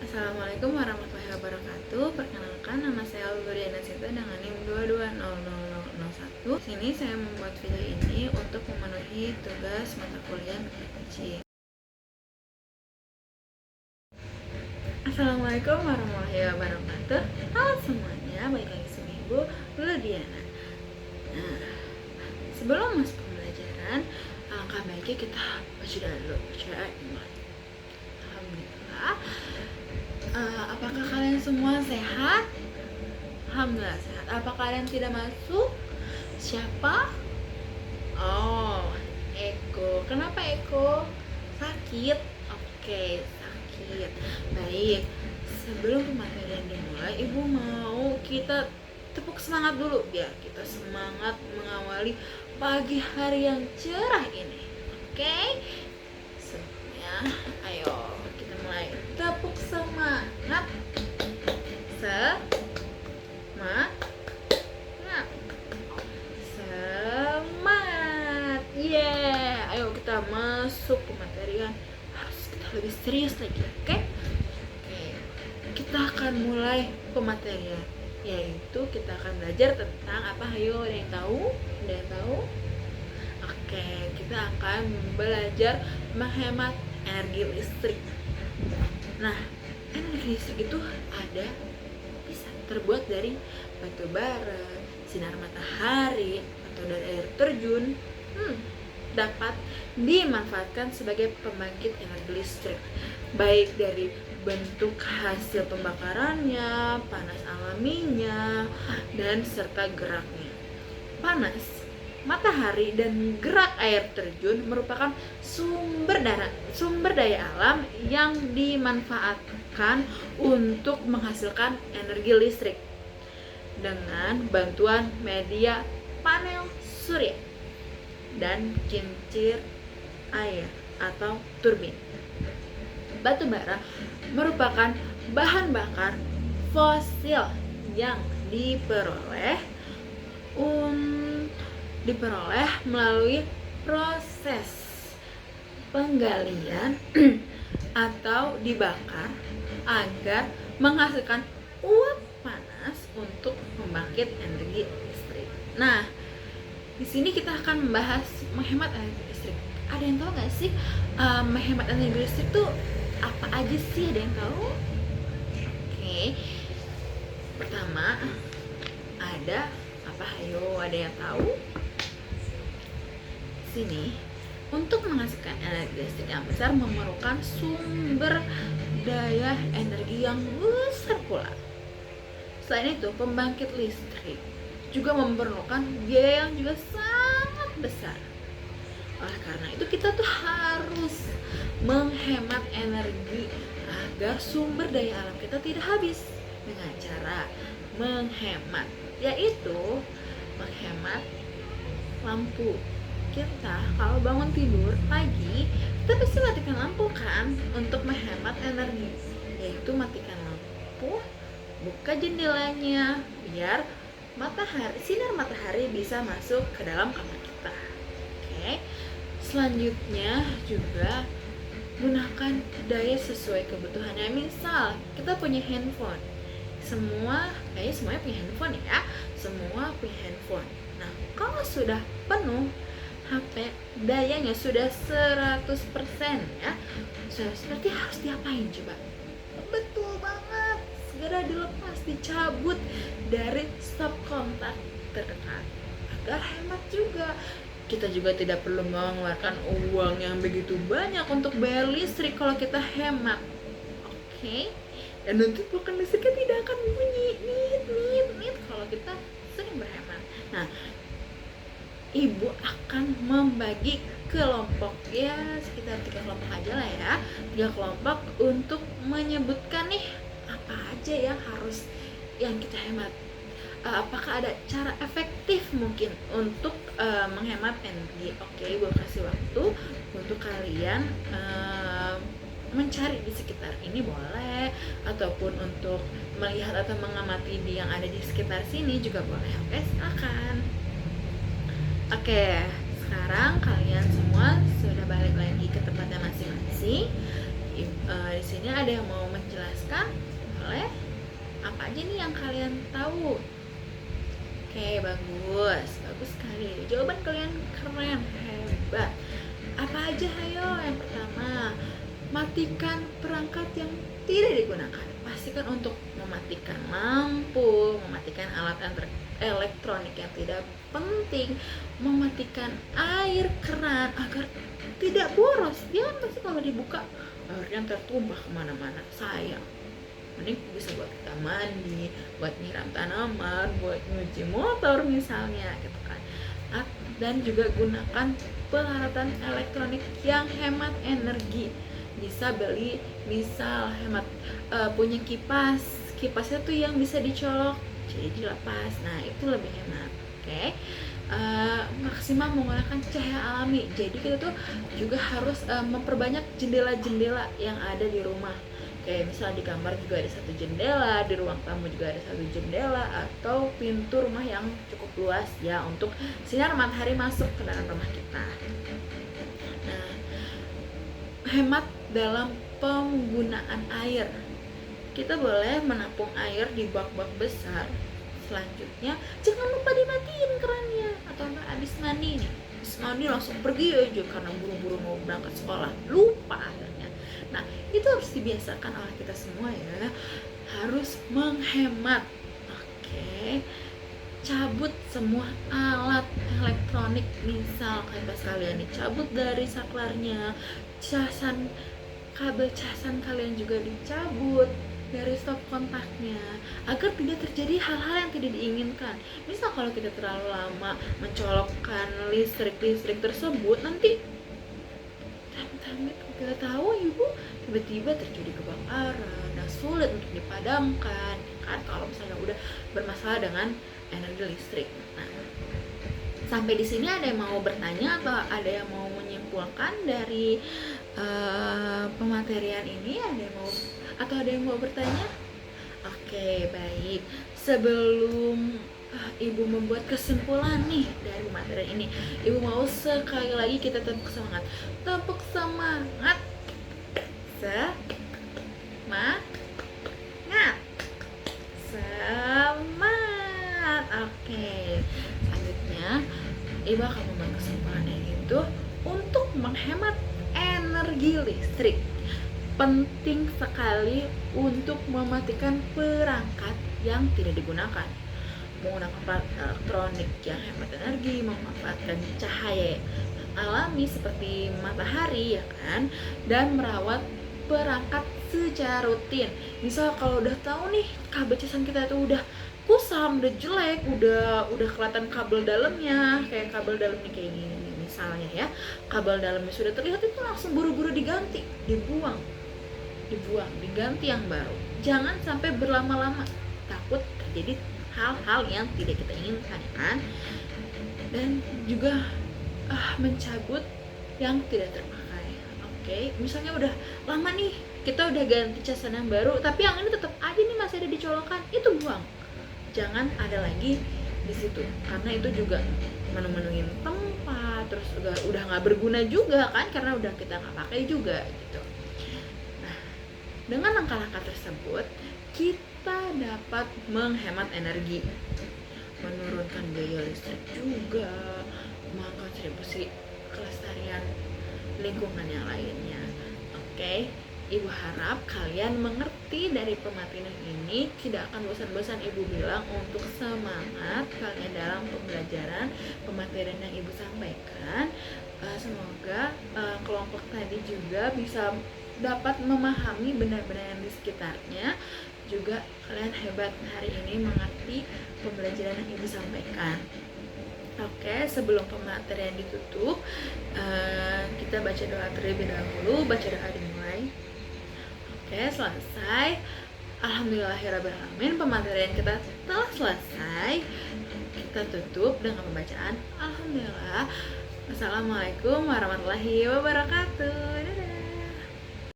Assalamualaikum warahmatullahi wabarakatuh. Perkenalkan, nama saya Alberdiana Sinta dengan NIM 2200001. Sini saya membuat video ini untuk memenuhi tugas mata kuliah kecil. Assalamualaikum warahmatullahi wabarakatuh. Halo semuanya, balik lagi seminggu Diana. Nah, sebelum masuk pembelajaran, alangkah baiknya kita baca dulu. Alhamdulillah. Apakah kalian semua sehat? Alhamdulillah sehat. Apa kalian tidak masuk? Siapa? Oh, Eko. Kenapa Eko? Sakit? Oke, sakit. Baik. Sebelum pematerian dimulai, Ibu mau kita tepuk semangat dulu biar kita semangat mengawali pagi hari yang cerah ini. Oke? Sebelumnya, ayo kita mulai. Tepuk semangat. Semangat. Yeah. Ayo kita masuk pematerian. Harus kita lebih serius lagi, oke? Kita akan mulai pematerian, yaitu kita akan belajar tentang apa? Ayo, ada yang tahu? Ada yang tahu? Oke, kita akan belajar menghemat energi listrik. Nah, energi listrik itu bisa terbuat dari batu bara, sinar matahari, atau dari air terjun. Dapat dimanfaatkan sebagai pembangkit energi listrik, baik dari bentuk hasil pembakarannya, panas alaminya, dan serta geraknya. Panas matahari dan gerak air terjun merupakan sumber daya alam yang dimanfaatkan untuk menghasilkan energi listrik dengan bantuan media panel surya dan kincir air atau turbin. Batu bara merupakan bahan bakar fosil yang diperoleh melalui proses penggalian atau dibakar agar menghasilkan uap panas untuk membangkit energi listrik. Nah, di sini kita akan membahas menghemat energi listrik. Ada yang tahu nggak sih menghemat energi listrik itu apa aja sih? Ada yang tahu? Oke. Pertama, ada apa? Ayo, ada yang tahu? Sini, untuk menghasilkan energi listrik yang besar memerlukan sumber daya energi yang besar pula. Selain itu, pembangkit listrik juga memerlukan biaya yang juga sangat besar. Oleh karena itu kita tuh harus menghemat energi agar sumber daya alam kita tidak habis dengan cara menghemat, yaitu menghemat lampu. Kita kalau bangun tidur pagi, kita pasti matikan lampu kan untuk menghemat energi, yaitu matikan lampu, buka jendelanya biar sinar matahari bisa masuk ke dalam kamar kita. Oke. Selanjutnya juga gunakan daya sesuai kebutuhannya. Misal kita punya handphone, semuanya punya handphone ya. Semua punya handphone. Nah, kalau sudah penuh HP, dayanya sudah 100% ya. Berarti harus diapain coba? Betul banget, segera dilepas, dicabut dari stop kontak terdekat agar hemat juga. Kita juga tidak perlu mengeluarkan uang yang begitu banyak untuk bayar listrik kalau kita hemat. Oke? Dan nanti token listriknya tidak akan bunyi nit kalau kita sering berhemat. Nah, Ibu akan membagi kelompok, ya sekitar 3 kelompok aja lah ya. 3 kelompok untuk menyebutkan nih apa aja yang kita hemat. Apakah ada cara efektif mungkin untuk menghemat energi? Oke, Ibu kasih waktu untuk kalian mencari di sekitar ini boleh, ataupun untuk melihat atau mengamati yang ada di sekitar sini juga boleh. Oke, silakan. Oke, sekarang kalian semua sudah balik lagi ke tempatnya masing-masing. Di sini ada yang mau menjelaskan boleh. Apa aja nih yang kalian tahu? Oke, bagus sekali. Jawaban kalian keren, hebat. Apa aja, hayo? Yang pertama, matikan perangkat yang tidak digunakan. Pastikan untuk mematikan lampu, mematikan alat elektronik yang tidak penting, mematikan air keran agar tidak boros. Jangan pasti kalau dibuka airnya tertumpah kemana-mana, sayang. Mending bisa buat kita mandi, buat nyiram tanaman, buat nyuci motor misalnya gitu kan. Dan juga gunakan peralatan elektronik yang hemat energi. Bisa beli, misal hemat punya kipasnya tuh yang bisa dicolok jadi dilepas, nah itu lebih hemat. Oke. Maksimal menggunakan cahaya alami, jadi kita tuh juga harus memperbanyak jendela-jendela yang ada di rumah. Kayak misal di kamar juga ada satu jendela, di ruang tamu juga ada satu jendela, atau pintu rumah yang cukup luas ya untuk sinar matahari masuk ke dalam rumah kita. Nah, hemat dalam penggunaan air. Kita boleh menampung air di bak-bak besar. Selanjutnya, jangan lupa dimatiin kerannya, atau habis mandi nih. Habis mandi langsung pergi aja karena buru-buru mau berangkat sekolah, lupa akhirnya. Nah, itu harus dibiasakan oleh kita semua ya. Harus menghemat. Oke. Cabut semua alat elektronik, misal kipas kalian dicabut dari saklarnya, kabel casan kalian juga dicabut dari stop kontaknya, agar tidak terjadi hal-hal yang tidak diinginkan. Misal kalau kita terlalu lama mencolokkan listrik tersebut, nanti gak tahu ibu tiba-tiba terjadi kebakaran dan sulit untuk dipadamkan kan kalau misalnya udah bermasalah dengan energi listrik. Nah, sampai di sini ada yang mau bertanya atau ada yang mau menyimpulkan dari pematerian ini? Ada yang mau bertanya? Oke, baik. Sebelum ibu membuat kesimpulan nih dari materi ini, ibu mau sekali lagi kita tepuk semangat. Tepuk semangat. Semangat. Oke. Selanjutnya, ibu akan membuat kesimpulan itu untuk menghemat energi listrik. Penting sekali untuk mematikan perangkat yang tidak digunakan, menggunakan perangkat elektronik yang hemat energi, memanfaatkan cahaya alami seperti matahari ya kan, dan merawat perangkat secara rutin. Misal kalau udah tahu nih kabel casan kita itu udah kusam, udah jelek, udah kelihatan kabel dalamnya, kayak kabel dalamnya kayak gini misalnya ya, kabel dalamnya sudah terlihat, itu langsung buru-buru diganti, dibuang, diganti yang baru. Jangan sampai berlama-lama, takut terjadi hal-hal yang tidak kita inginkan kan. Dan juga mencabut yang tidak terpakai. Oke, misalnya udah lama nih kita udah ganti casan yang baru, tapi yang ini tetap aja nih masih ada di colokan, itu buang. Jangan ada lagi di situ, karena itu juga menu-menuin tempat, terus udah nggak berguna juga kan, karena udah kita nggak pakai juga gitu. Dengan langkah-langkah tersebut, kita dapat menghemat energi, menurunkan biaya listrik juga, mengkontribusi kelestarian lingkungan yang lainnya. Oke, ibu harap kalian mengerti dari pematerian ini. Tidak akan bosan-bosan ibu bilang untuk semangat kalian dalam pembelajaran pematerian yang ibu sampaikan. Semoga kelompok tadi juga bisa dapat memahami benda-benda yang di sekitarnya. Juga kalian hebat hari ini mengerti pembelajaran yang ibu sampaikan. Oke, sebelum pematerian ditutup, kita baca doa terlebih dahulu. Baca doa dimulai. Oke, selesai. Alhamdulillahirrabbilalamin, pematerian kita telah selesai. Kita tutup dengan pembacaan Alhamdulillah. Wassalamualaikum warahmatullahi wabarakatuh. Dadah.